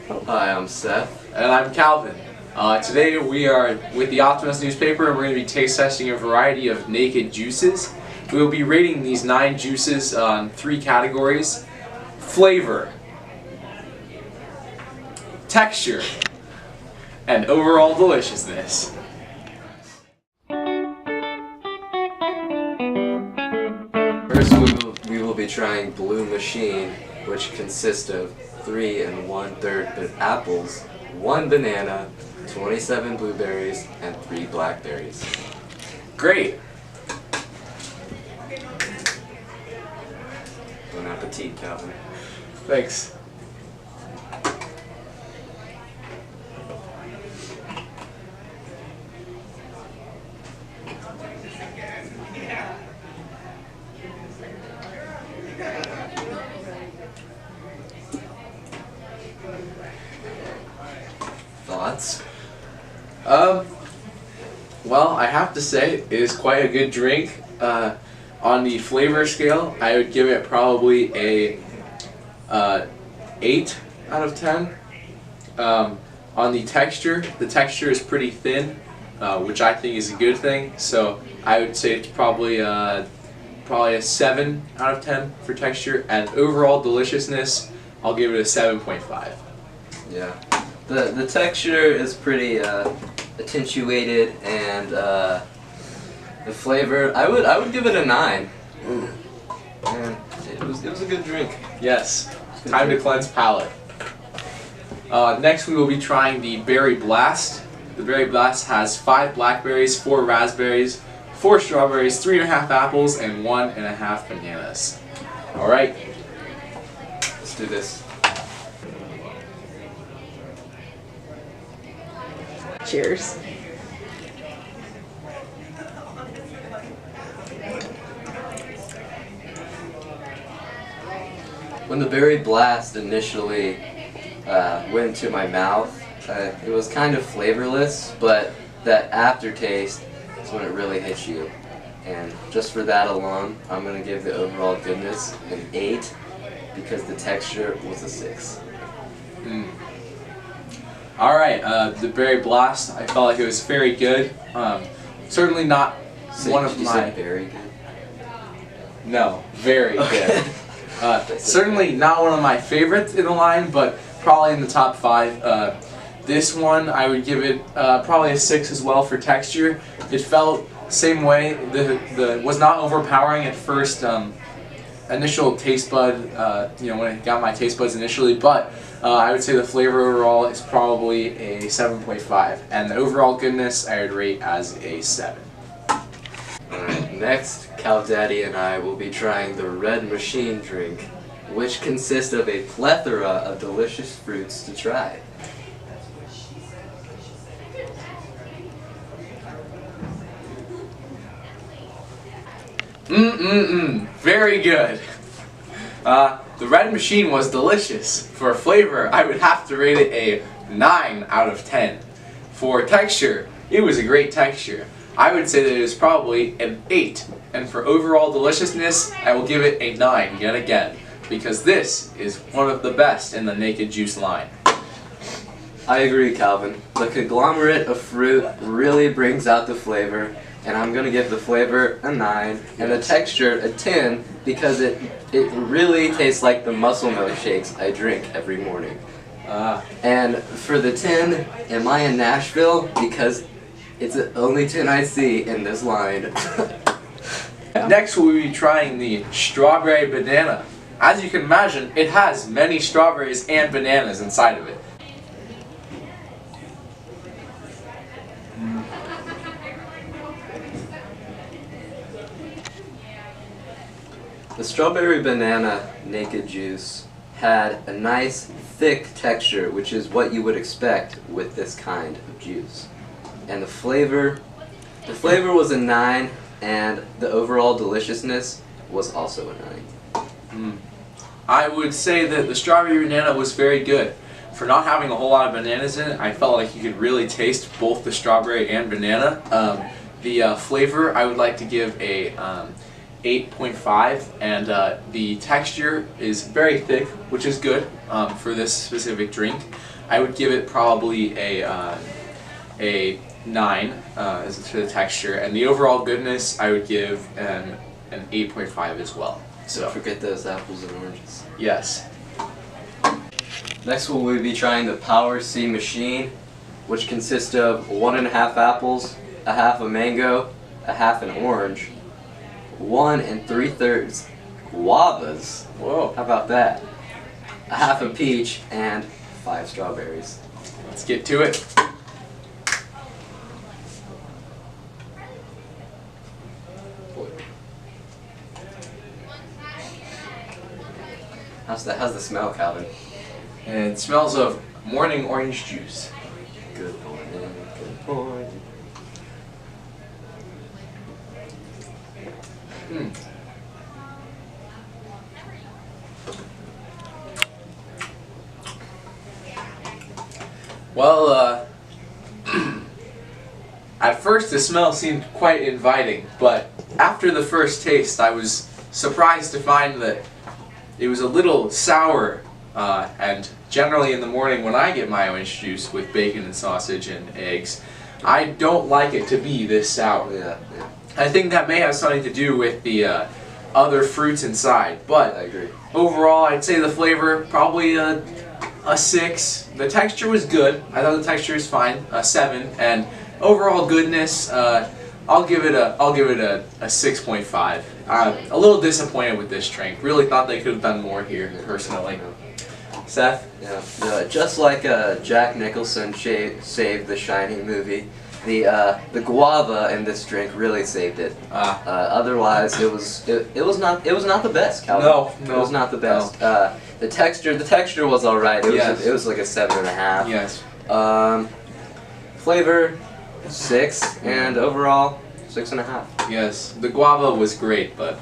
Hi, I'm Seth. And I'm Calvin. Today we are with the Optimist newspaper, and we're going to be taste testing a variety of naked juices. We will be rating these 9 juices on 3 categories: flavor, texture, and overall deliciousness. First, we will be trying Blue Machine, which consists of 3 1/3 apples, 1 banana, 27 blueberries, and 3 blackberries. Great! Bon appetit, Calvin. Thanks. Thoughts? Well, I have to say, it is quite a good drink. On the flavor scale, I would give it probably a 8 out of 10. On the texture is pretty thin, which I think is a good thing. So I would say it's probably a 7 out of 10 for texture. And overall deliciousness, I'll give it a 7.5. Yeah. The texture is pretty attenuated, and the flavor, I would give it a 9. Ooh. And it was a good drink. Yes. Time to cleanse palate. Next we will be trying the Berry Blast. The Berry Blast has 5 blackberries, 4 raspberries, 4 strawberries, 3.5 apples, and 1.5 bananas. Alright. Let's do this. Cheers. When the Berry Blast initially went into my mouth, it was kind of flavorless, but that aftertaste is when it really hits you. And just for that alone, I'm going to give the overall goodness an 8, because the texture was a 6. Alright, the Berry Blast, I felt like it was very good. Certainly not one of Did you my... say very good? No, very Okay. good. Certainly not one of my favorites in the line, but probably in the top 5. This one, I would give it probably a 6 as well for texture. It felt same way. The was not overpowering at first. Initial taste bud, when I got my taste buds initially, but I would say the flavor overall is probably a 7.5, and the overall goodness I would rate as a 7. Alright, next, Cal Daddy and I will be trying the Red Machine drink, which consists of a plethora of delicious fruits to try. Very good. The Red Machine was delicious. For flavor, I would have to rate it a 9 out of 10. For texture, it was a great texture. I would say that it is probably an 8. And for overall deliciousness, I will give it a 9 yet again, because this is one of the best in the Naked Juice line. I agree, Calvin. The conglomerate of fruit really brings out the flavor, and I'm going to give the flavor a 9, and the texture a 10, because it really tastes like the muscle milkshakes I drink every morning. And for the 10, am I in Nashville? Because it's the only 10 I see in this line. Next we'll be trying the Strawberry Banana. As you can imagine, it has many strawberries and bananas inside of it. The Strawberry Banana Naked Juice had a nice thick texture, which is what you would expect with this kind of juice. And the flavor was a 9, and the overall deliciousness was also a 9. I would say that the Strawberry Banana was very good. For not having a whole lot of bananas in it, I felt like you could really taste both the strawberry and banana. The flavor, I would like to give a 8.5, and the texture is very thick, which is good for this specific drink. I would give it probably a 9 as to the texture, and the overall goodness I would give an 8.5 as well. So So forget those apples and oranges. yes. Next we'll be trying the Power C machine, which consists of 1.5 apples, a half a mango, a half an orange, 1 3/3 guavas. Whoa. How about that? A half a peach and 5 strawberries. Let's get to it. How's the smell, Calvin? And it smells of morning orange juice. Good morning, good morning. Mm. Well, at first the smell seemed quite inviting, but after the first taste I was surprised to find that it was a little sour, and generally in the morning when I get my orange juice with bacon and sausage and eggs, I don't like it to be this sour. Yeah. I think that may have something to do with the other fruits inside, but I agree. overall I'd say the flavor probably a 6. The texture was good. I thought the texture was fine. A 7, and overall goodness, I'll give it a 6.5. A little disappointed with this drink. Really thought they could have done more here, personally. Seth? Yeah. Just like Jack Nicholson saved The Shining movie, the guava in this drink really saved it. Otherwise, it was not the best, Calvin. No, It was not the best. The texture was all right. It was like a 7.5. Yes. Flavor 6, and overall 6.5. Yes. The guava was great, but